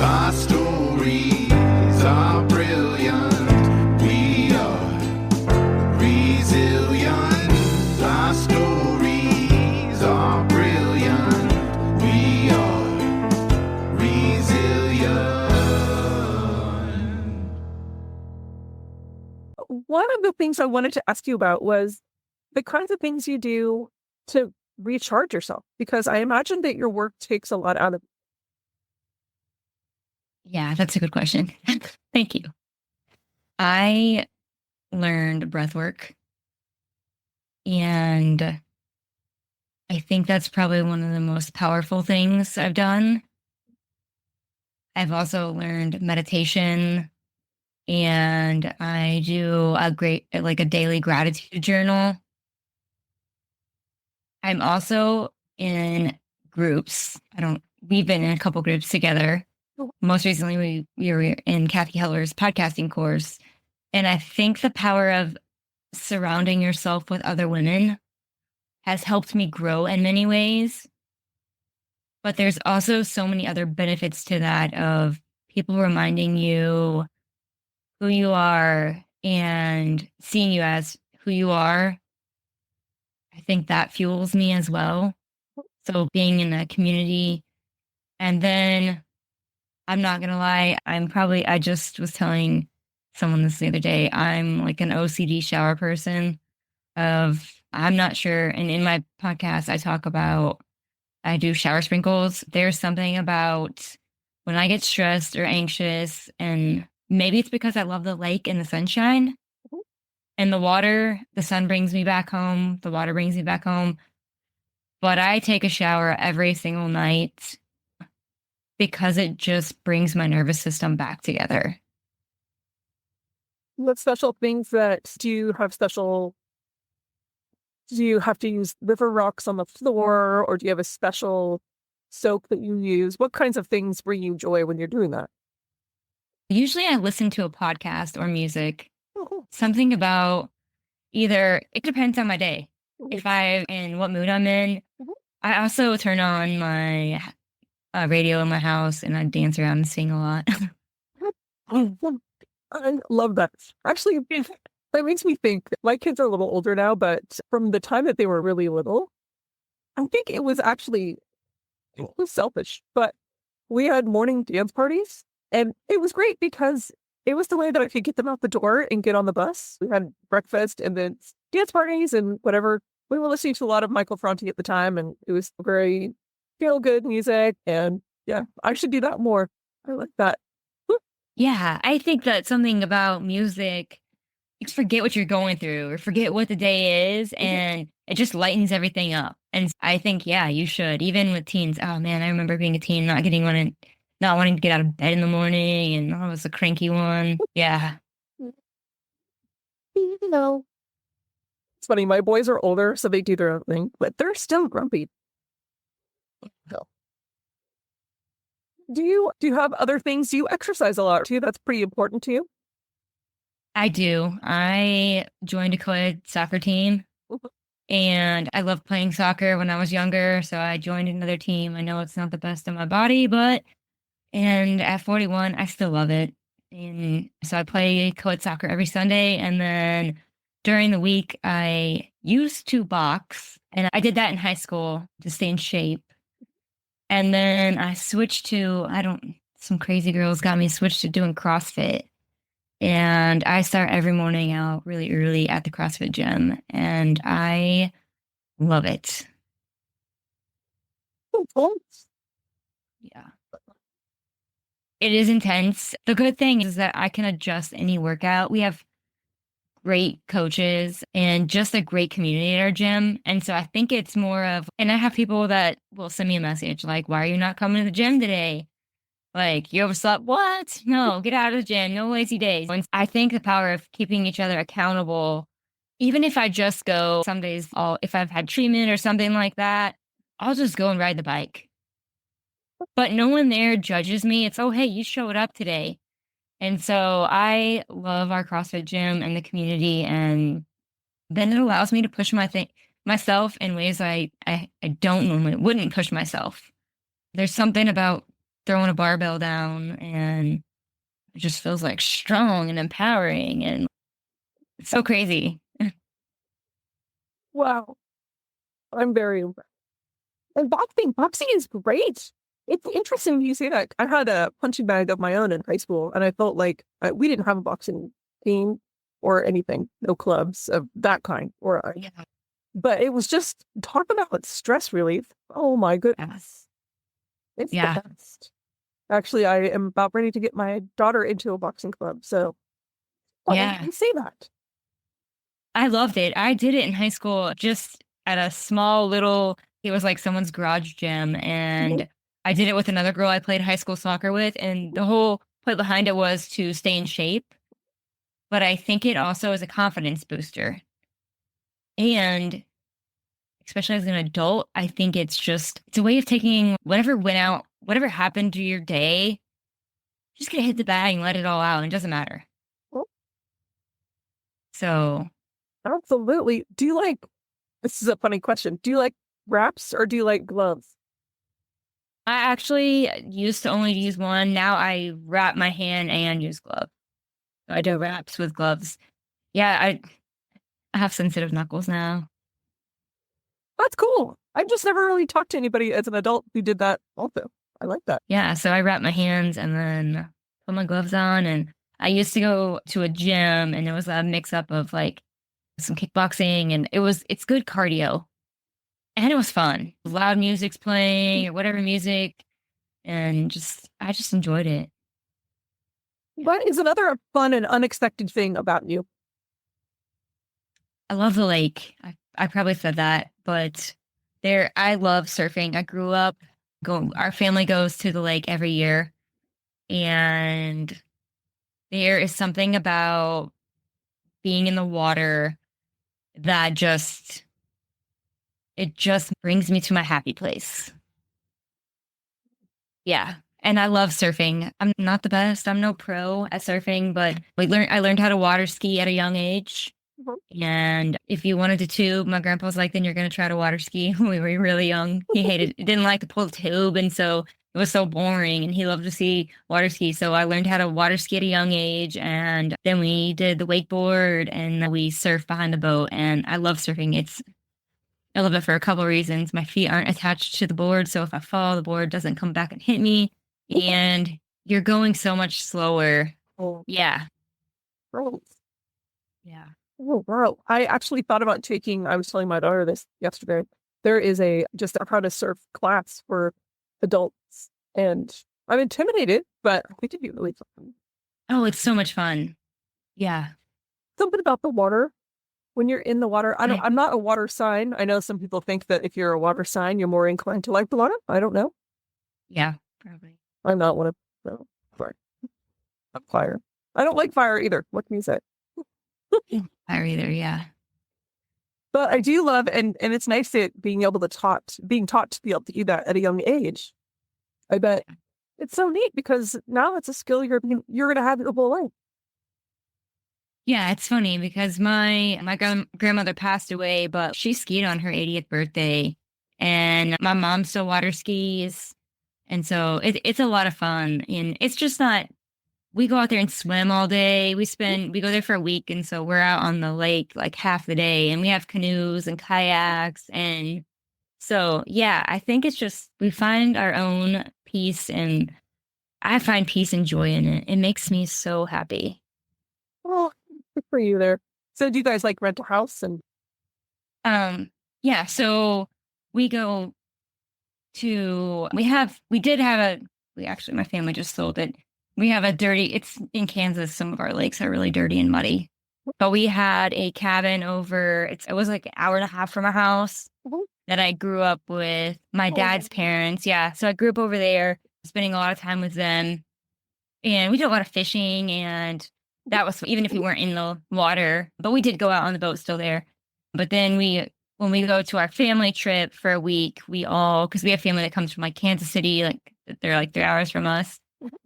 Our stories are brilliant. We are resilient. Our stories are brilliant. We are resilient. One of the things I wanted to ask you about was the kinds of things you do to recharge yourself, because I imagine that your work takes a lot out of. Yeah, that's a good question. Thank you. I learned breath work, and I think that's probably one of the most powerful things I've done. I've also learned meditation, and I do a daily gratitude journal. I'm also in groups. We've been in a couple groups together. Most recently, we were in Kathy Heller's podcasting course. And I think the power of surrounding yourself with other women has helped me grow in many ways. But there's also so many other benefits to that, of people reminding you who you are and seeing you as who you are. I think that fuels me as well. So being in a community. And then I'm not going to lie, I just was telling someone this the other day, I'm like an OCD shower person. I'm not sure. And in my podcast, I do shower sprinkles. There's something about when I get stressed or anxious, and maybe it's because I love the lake and the sunshine and the water. The sun brings me back home. The water brings me back home. But I take a shower every single night because it just brings my nervous system back together. What special things that do you have special? Do you have to use river rocks on the floor, or do you have a special soap that you use? What kinds of things bring you joy when you're doing that? Usually I listen to a podcast or music. Oh, Something about it depends on my day. If I'm in what mood I'm in. Mhm. I also turn on my radio in my house, and I dance around and sing a lot. I love that. Actually, that makes me think my kids are a little older now, but from the time that they were really little, I think it was selfish, but we had morning dance parties, and it was great because it was the way that I could get them out the door and get on the bus. We had breakfast and then dance parties and whatever. We were listening to a lot of Michael Franti at the time, and it was very feel good music. And yeah, I should do that more. I like that. Yeah, I think that something about music, you just forget what you're going through or forget what the day is, and it just lightens everything up. And I think, yeah, you should. Even with teens. Oh man, I remember being a teen, not wanting to get out of bed in the morning, and I was a cranky one. Yeah. It's funny. My boys are older, so they do their own thing, but they're still grumpy. So. Do you have other things? Do you exercise a lot too? That's pretty important to you. I do. I joined a co-ed soccer team, and I loved playing soccer when I was younger. So I joined another team. I know it's not the best of my body, and at 41, I still love it. And so I play co-ed soccer every Sunday. And then during the week, I used to box, and I did that in high school to stay in shape. And then I switched to, some crazy girls got me switched to doing CrossFit. And I start every morning out really early at the CrossFit gym, and I love it. Yeah. It is intense. The good thing is that I can adjust any workout. We have great coaches and just a great community at our gym. And so I think it's more of, and I have people that will send me a message like, why are you not coming to the gym today? Like, you overslept? What? No, get out of the gym. No lazy days. And I think the power of keeping each other accountable, even if I just go some days, if I've had treatment or something like that, I'll just go and ride the bike. But no one there judges me. It's, oh, hey, you showed up today. And so I love our CrossFit gym and the community. And then it allows me to push myself in ways I wouldn't push myself. There's something about throwing a barbell down, and it just feels like strong and empowering, and it's so crazy. Wow. I'm very impressed. And boxing is great. It's interesting you say that. I had a punching bag of my own in high school, and I felt like we didn't have a boxing team or anything, no clubs of that kind. Yeah. But it was just talk about stress relief. Oh my goodness, it's Yeah. the best. Actually, I am about ready to get my daughter into a boxing club. So, Yeah. you say that. I loved it. I did it in high school, just at a small little, it was like someone's garage gym. And I did it with another girl I played high school soccer with. And the whole point behind it was to stay in shape. But I think it also is a confidence booster. And especially as an adult, I think it's a way of taking whatever went out, whatever happened to your day, just gonna hit the bag and let it all out. And it doesn't matter. Well, So absolutely. This is a funny question. Do you like wraps or do you like gloves? I actually used to only use one. Now I wrap my hand and use gloves. So I do wraps with gloves. Yeah, I have sensitive knuckles now. That's cool. I've just never really talked to anybody as an adult who did that also. I like that. Yeah, so I wrap my hands and then put my gloves on. And I used to go to a gym, and it was a mix up of like some kickboxing, and it's good cardio. And it was fun. Loud music's playing or whatever music. And I just enjoyed it. What is another fun and unexpected thing about you? I love the lake. I probably said that, but I love surfing. I grew up our family goes to the lake every year, and there is something about being in the water that it just brings me to my happy place. Yeah. And I love surfing. I'm not the best. I'm no pro at surfing, but I learned how to water ski at a young age. And if you wanted to tube, my grandpa was like, then you're going to try to water ski. We were really young. Didn't like to pull the tube. And so it was so boring, and he loved to see water ski. So I learned how to water ski at a young age. And then we did the wakeboard, and we surfed behind the boat. And I love surfing. I love it for a couple of reasons. My feet aren't attached to the board. So if I fall, the board doesn't come back and hit me. And you're going so much slower. Oh, Yeah. gross. Yeah. Oh, wow. I actually thought about I was telling my daughter this yesterday. There is just a how to surf class for adults, and I'm intimidated, but I think it'd be really fun. Oh, it's so much fun. Yeah. Something about the water. When you're in the water, I'm not a water sign. I know some people think that if you're a water sign, you're more inclined to like the water. I don't know. Yeah, probably. I'm not one of no. Sorry. I'm fire. I don't like fire either. What can you say? Fire either, yeah. But I do love, and it's nice that being taught to be able to do that at a young age. I bet it's so neat because now it's a skill you're going to have your whole life. Yeah, it's funny because my grandmother passed away, but she skied on her 80th birthday, and my mom still water skis. And so it's a lot of fun. And it's just not, we go out there and swim all day. We go there for a week. And so we're out on the lake like half the day, and we have canoes and kayaks. And so, yeah, I think it's just, we find our own peace, and I find peace and joy in it. It makes me so happy. Oh, good for you there. So do you guys like rent a house? And Yeah, so we go actually, my family just sold it. We have it's in Kansas. Some of our lakes are really dirty and muddy, but we had a cabin it was like an hour and a half from our house that I grew up with my dad's parents. Yeah. So I grew up over there, spending a lot of time with them, and we did a lot of fishing, and that was even if we weren't in the water, but we did go out on the boat still there. But then when we go to our family trip for a week, because we have family that comes from like Kansas City, like they're like 3 hours from us.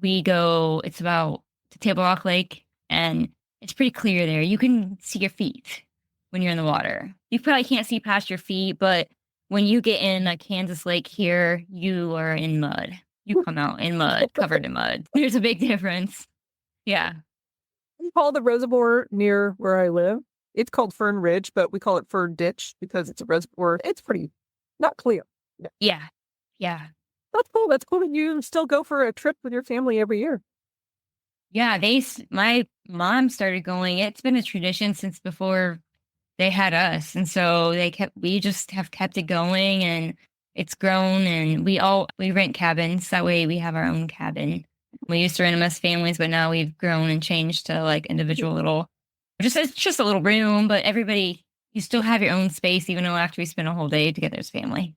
It's about to Table Rock Lake, and it's pretty clear there. You can see your feet when you're in the water. You probably can't see past your feet, but when you get in a Kansas lake here, you are in mud. You come out in mud, covered in mud. There's a big difference. Yeah. We call the reservoir near where I live. It's called Fern Ridge, but we call it Fern Ditch because it's a reservoir. It's pretty not clear. Yeah. Yeah. That's cool. That's cool that you still go for a trip with your family every year. Yeah. My mom started going. It's been a tradition since before they had us. And so we just have kept it going, and it's grown, and we rent cabins. That way we have our own cabin. We used to rent them as families, but now we've grown and changed to like individual it's just a little room, but you still have your own space, even though after we spend a whole day together as family.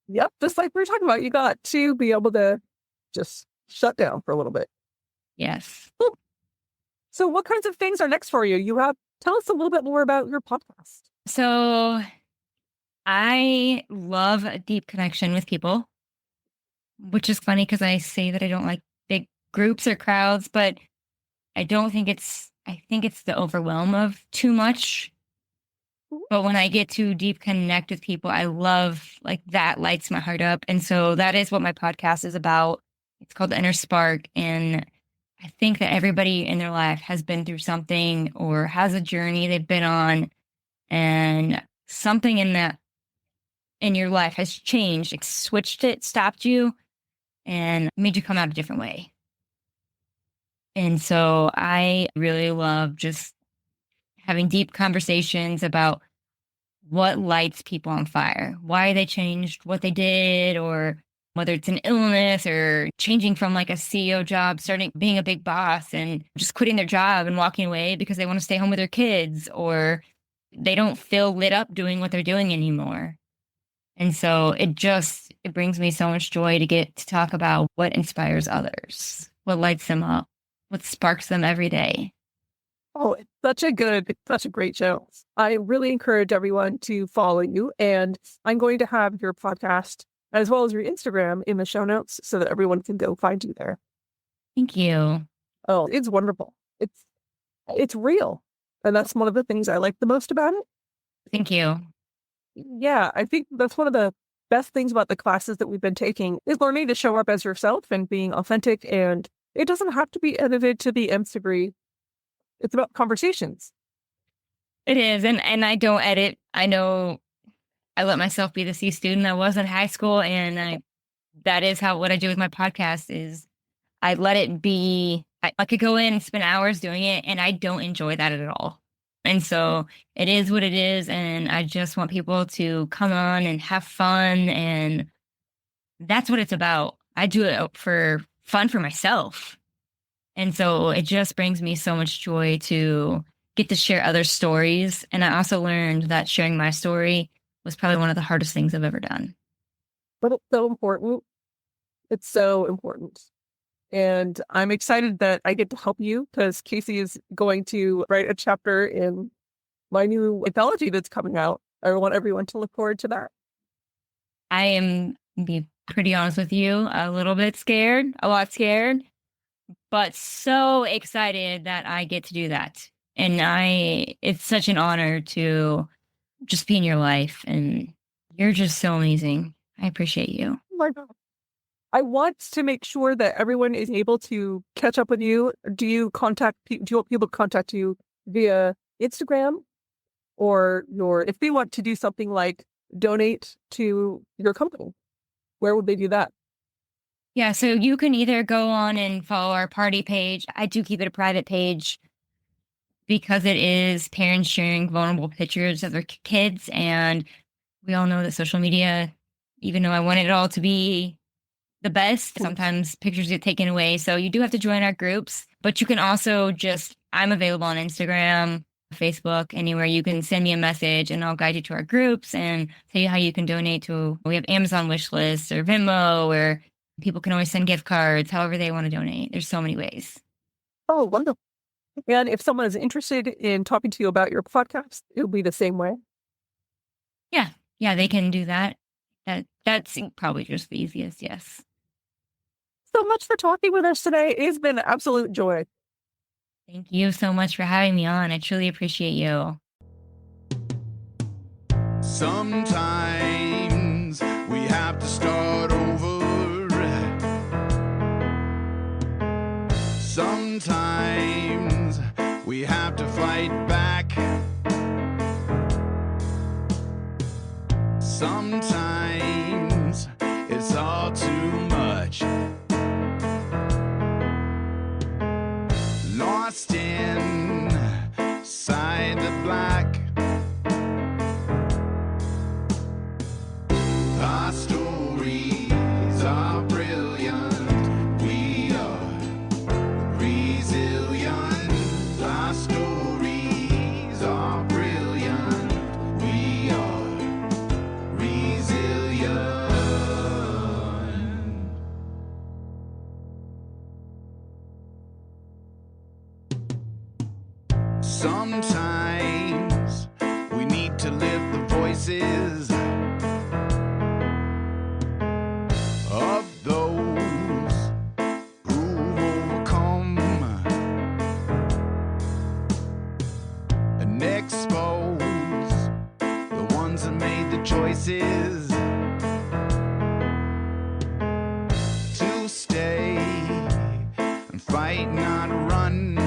Yep. Just like we were talking about, you got to be able to just shut down for a little bit. Yes. Cool. So what kinds of things are next for you? Tell us a little bit more about your podcast. So I love a deep connection with people, which is funny because I say that I don't like big groups or crowds, but I think it's the overwhelm of too much. But when I get to deep connect with people, I love, like, that lights my heart up. And so that is what my podcast is about. It's called The Inner Spark. And I think that everybody in their life has been through something or has a journey they've been on, and something in your life has changed, like switched it, stopped you, and made you come out a different way. And so I really love just having deep conversations about what lights people on fire, why they changed what they did, or whether it's an illness or changing from like a CEO job, starting being a big boss and just quitting their job and walking away because they want to stay home with their kids, or they don't feel lit up doing what they're doing anymore. And so it brings me so much joy to get to talk about what inspires others, what lights them up, what sparks them every day. Oh, it's such a great show. I really encourage everyone to follow you, and I'm going to have your podcast as well as your Instagram in the show notes so that everyone can go find you there. Thank you. Oh, it's wonderful. It's real. And that's one of the things I like the most about it. Thank you. Yeah, I think that's one of the best things about the classes that we've been taking is learning to show up as yourself and being authentic. And it doesn't have to be edited to the nth degree. It's about conversations. It is. And I don't edit. I know I let myself be the C student I was in high school. And that is what I do with my podcast is I let it be. I could go in and spend hours doing it, and I don't enjoy that at all. And so it is what it is. And I just want people to come on and have fun. And that's what it's about. I do it for fun for myself. And so it just brings me so much joy to get to share other stories. And I also learned that sharing my story was probably one of the hardest things I've ever done. But it's so important. It's so important. And I'm excited that I get to help you because Casey is going to write a chapter in my new anthology that's coming out. I want everyone to look forward to that. I am, to be pretty honest with you, a little bit scared, a lot scared, but so excited that I get to do that. And it's such an honor to just be in your life. And you're just so amazing. I appreciate you. Oh my God. I want to make sure that everyone is able to catch up with you. Do you want people to contact you via Instagram or if they want to do something like donate to your company? Where would they do that? Yeah, so you can either go on and follow our party page. I do keep it a private page because it is parents sharing vulnerable pictures of their kids. And we all know that social media, even though I want it all to be the best, sometimes pictures get taken away. So you do have to join our groups, but you can also I'm available on Instagram, Facebook, anywhere. You can send me a message and I'll guide you to our groups and tell you how you can donate we have Amazon wish lists or Venmo, where people can always send gift cards, however they want to donate. There's so many ways. Oh, wonderful. And if someone is interested in talking to you about your podcast, it'll be the same way. Yeah, they can do that. That's probably just the easiest. Yes. So much for talking with us today. It's been an absolute joy. Thank you so much for having me on. I truly appreciate you. Sometimes we have to start over. Sometimes we have to fight back. Sometimes it's all too much. Lost inside the black. Our stories are brilliant. We are resilient. Our stories are brilliant. We are resilient. Sometimes we need to live the voices of those who've overcome and expose the ones that made the choices to stay and fight, not run.